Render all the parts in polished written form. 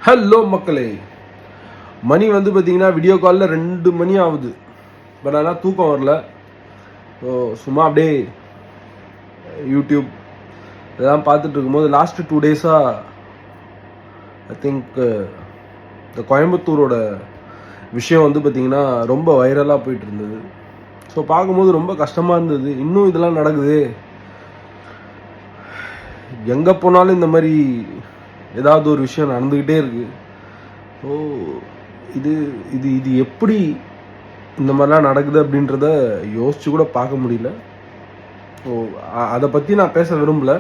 Hello மக்களே, மணி வந்து பார்த்தீங்கன்னா வீடியோ காலில் 2 மணி ஆகுது. பட் ஆனால் தூக்கம் வரல. ஸோ சும்மா அப்படியே யூடியூப் இதெல்லாம் பார்த்துட்டு இருக்கும்போது லாஸ்ட் 2 டேஸாக ஐ திங்க் இந்த கோயம்புத்தூரோட விஷயம் வந்து பார்த்திங்கன்னா ரொம்ப வைரலாக போயிட்டு இருந்தது. ஸோ பார்க்கும்போது ரொம்ப கஷ்டமாக இருந்தது. இன்னும் இதெல்லாம் நடக்குது, எங்கே போனாலும் இந்த மாதிரி ஏதாவது ஒரு விஷயம் நடந்துக்கிட்டே இருக்குது. ஸோ இது இது இது எப்படி இந்த மாதிரிலாம் நடக்குது அப்படின்றத யோசிச்சு கூட பார்க்க முடியல. ஸோ அதை பற்றி நான் பேச விரும்பலை.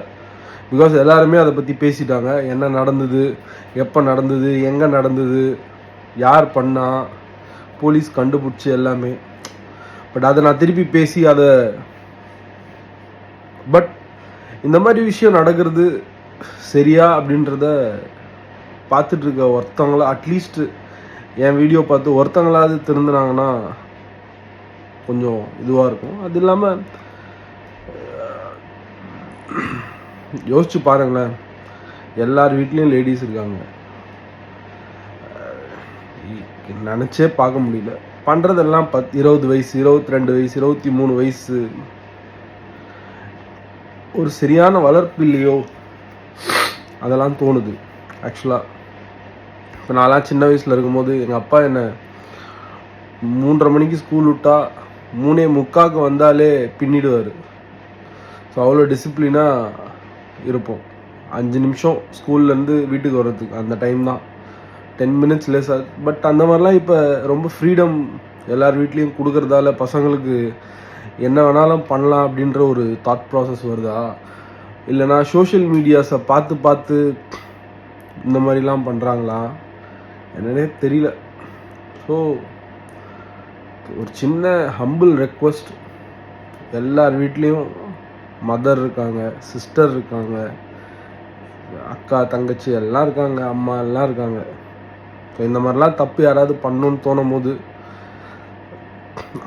பிகாஸ் எல்லாருமே அதை பற்றி பேசிட்டாங்க. என்ன நடந்தது, எப்போ நடந்தது, எங்கே நடந்தது, யார் பண்ணா, போலீஸ் கண்டுபிடிச்சி எல்லாமே. பட் அதை நான் திருப்பி பேசி பட் இந்த மாதிரி விஷயம் நடக்கிறது சரியா அப்படின்றத பார்த்துட்டு இருக்க ஒருத்தவங்கள, அட்லீஸ்ட் என் வீடியோ பார்த்து ஒருத்தங்களாவது திருந்தினாங்கன்னா கொஞ்சம் இதுவாக இருக்கும். அது இல்லாமல் யோசிச்சு பாருங்களேன், எல்லார் வீட்லேயும் லேடிஸ் இருக்காங்க. நினச்சே பார்க்க முடியல. பண்ணுறதெல்லாம் 20 வயசு, 22 வயசு, 23 வயசு. ஒரு சரியான வளர்ப்பு இல்லையோ அதெல்லாம் தோணுது ஆக்சுவலாக. இப்போ நான்லாம் சின்ன வயசில் இருக்கும்போது எங்கள் அப்பா என்னை 3:30 மணிக்கு ஸ்கூல் விட்டா 3:45 வந்தாலே பின்னிடுவார். ஸோ அவ்வளோ டிசிப்ளினாக இருப்போம். 5 நிமிஷம் ஸ்கூல்லேருந்து வீட்டுக்கு வர்றதுக்கு அந்த டைம் தான், 10 மினிட்ஸ் லேஸ் ஆகுது. பட் அந்த மாதிரிலாம் இப்போ ரொம்ப ஃப்ரீடம் எல்லார் வீட்லேயும் கொடுக்குறதால பசங்களுக்கு என்ன வேணாலும் பண்ணலாம் அப்படின்ற ஒரு தாட் ப்ராசஸ் வருதா, இல்லைனா சோஷியல் மீடியாஸை பார்த்து இந்த மாதிரிலாம் பண்ணுறாங்களா என்னன்னே தெரியல. ஸோ ஒரு சின்ன ஹம்பிள் ரெக்வஸ்ட், எல்லார் வீட்லேயும் மதர் இருக்காங்க, சிஸ்டர் இருக்காங்க, அக்கா தங்கச்சி எல்லாம் இருக்காங்க, அம்மா எல்லாம் இருக்காங்க. ஸோ இந்த மாதிரிலாம் தப்பு யாராவது பண்ணணுன்னு தோணும் போது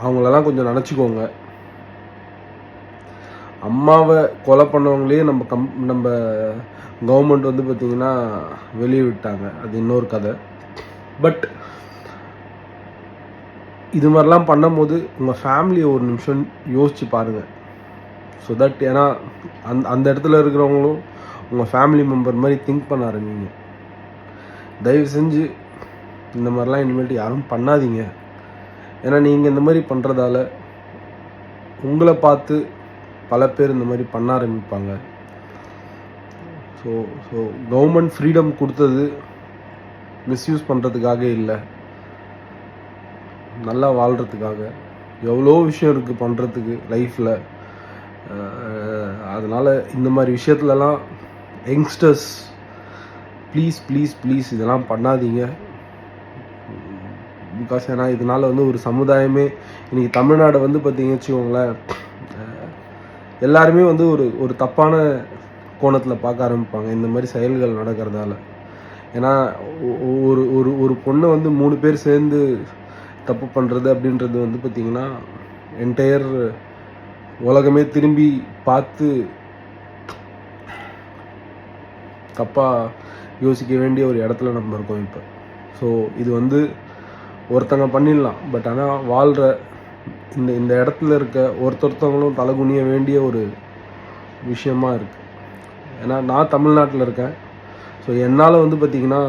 அவங்களெல்லாம் கொஞ்சம் நினச்சிக்கோங்க. அம்மாவை கொலை பண்ணவங்களே நம்ம கவர்மெண்ட் வந்து பார்த்திங்கன்னா வெளியே விட்டாங்க, அது இன்னொரு கதை. பட் இது மாதிரிலாம் பண்ணும்போது உங்கள் ஃபேமிலியை ஒரு நிமிஷம் யோசிச்சு பாருங்கள். ஸோ தட் ஏன்னா அந்த இடத்துல இருக்கிறவங்களும் உங்கள் ஃபேமிலி மெம்பர் மாதிரி திங்க் பண்ண ஆரம்பிங்க. தயவு செஞ்சு இந்த மாதிரிலாம் இனிமேட்டு யாரும் பண்ணாதீங்க. ஏன்னா நீங்கள் இந்த மாதிரி பண்ணுறதால உங்களை பார்த்து பல பேர் இந்த மாதிரி பண்ண ஆரம்பிப்பாங்க. ஸோ கவர்மெண்ட் ஃப்ரீடம் கொடுத்தது மிஸ்யூஸ் பண்ணுறதுக்காக இல்லை, நல்லா வாழ்கிறதுக்காக. எவ்வளோ விஷயம் இருக்குது பண்ணுறதுக்கு லைஃப்பில். அதனால் இந்த மாதிரி விஷயத்துலலாம் யங்ஸ்டர்ஸ் ப்ளீஸ் ப்ளீஸ் ப்ளீஸ் இதெல்லாம் பண்ணாதீங்க. பிகாஸ் ஏன்னா இதனால் வந்து ஒரு சமுதாயமே இன்றைக்கி தமிழ்நாடு வந்து பார்த்திங்கன்னு வச்சுக்கோங்களேன், எல்லாருமே வந்து ஒரு தப்பான கோணத்தில் பார்க்க ஆரம்பிப்பாங்க இந்த மாதிரி செயல்கள் நடக்கிறதால. ஏன்னா ஒரு பொண்ணை வந்து 3 பேர் சேர்ந்து தப்பு பண்ணுறது அப்படின்றது வந்து பார்த்திங்கன்னா என்டையர் உலகமே திரும்பி பார்த்து தப்பாக யோசிக்க வேண்டிய ஒரு இடத்துல நம்ம இருக்கோம் இப்போ. ஸோ இது வந்து ஒருத்தங்க பண்ணிடலாம், பட் ஆனால் வாழ்கிற இந்த இடத்துல இருக்க ஒருத்தவங்களும் தலைகுனிய வேண்டிய ஒரு விஷயமா இருக்குது. ஏன்னா நான் தமிழ்நாட்டில் இருக்கேன். ஸோ என்னால் வந்து பார்த்திங்கன்னா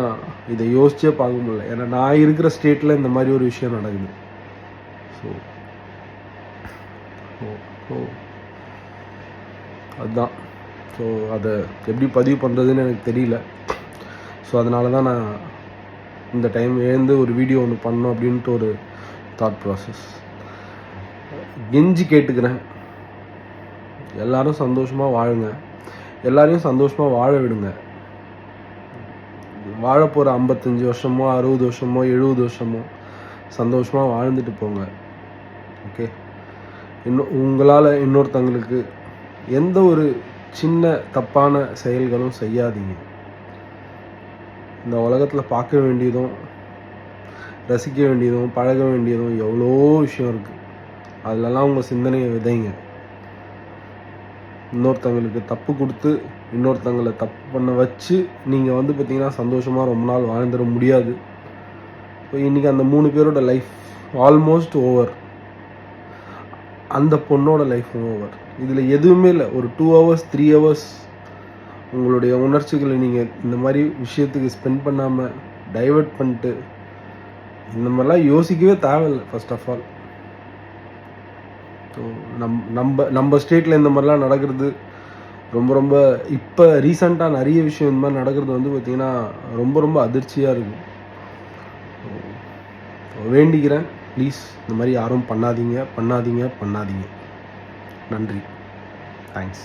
இதை யோசிச்சே பார்க்க முடியல. ஏன்னா நான் இருக்கிற ஸ்டேட்டில் இந்த மாதிரி ஒரு விஷயம் நடக்குது. ஸோ அதுதான். ஸோ அதை எப்படி பதிவு பண்ணுறதுன்னு எனக்கு தெரியல. ஸோ அதனால தான் நான் இந்த டைம் எழுந்து ஒரு வீடியோ ஒன்று பண்ணோம் அப்படின்ட்டு ஒரு தாட் ப்ராசஸ். கெஞ்சி கேட்டுக்கிறேன், எல்லோரும் சந்தோஷமாக வாழுங்க, எல்லாரையும் சந்தோஷமாக வாழ விடுங்க. வாழ போகிற 55 வருஷமோ 60 வருஷமோ 70 வருஷமோ சந்தோஷமாக வாழ்ந்துட்டு போங்க. ஓகே, உங்களால் இன்னொருத்தங்களுக்கு எந்த ஒரு சின்ன தப்பான செயல்களும் செய்யாதீங்க. இந்த உலகத்தில் பார்க்க வேண்டியதும் ரசிக்க வேண்டியதும் பழக வேண்டியதும் எவ்வளோ விஷயம் இருக்குது. அதிலெல்லாம் உங்கள் சிந்தனையை விதைங்க. இன்னொருத்தங்களுக்கு தப்பு கொடுத்து இன்னொருத்தங்களை தப்பு பண்ண வச்சு நீங்கள் வந்து பார்த்தீங்கன்னா சந்தோஷமாக ரொம்ப நாள் வாழ்ந்துட முடியாது. இப்போ இன்றைக்கி அந்த 3 பேரோட லைஃப் ஆல்மோஸ்ட் ஓவர். அந்த பொண்ணோட லைஃப்பும் ஓவர். இதில் எதுவுமே இல்லை. ஒரு 2 hours 3 hours உங்களுடைய உணர்ச்சிகளை நீங்கள் இந்த மாதிரி விஷயத்துக்கு ஸ்பெண்ட் பண்ணாமல் டைவர்ட் பண்ணிட்டு இந்த மாதிரிலாம் யோசிக்கவே தேவையில்லை. ஃபர்ஸ்ட் ஆஃப் ஆல் ஸோ நம்ம ஸ்டேட்டில் இந்த மாதிரிலாம் நடக்கிறது ரொம்ப ரொம்ப இப்போ ரீசண்டாக நிறைய விஷயம் இந்த மாதிரி நடக்கிறது வந்து பார்த்திங்கன்னா ரொம்ப ரொம்ப அதிர்ச்சியாக இருக்குது. வேண்டிக்கிறேன், ப்ளீஸ் இந்த மாதிரி யாரும் பண்ணாதீங்க. நன்றி. தேங்க்ஸ்.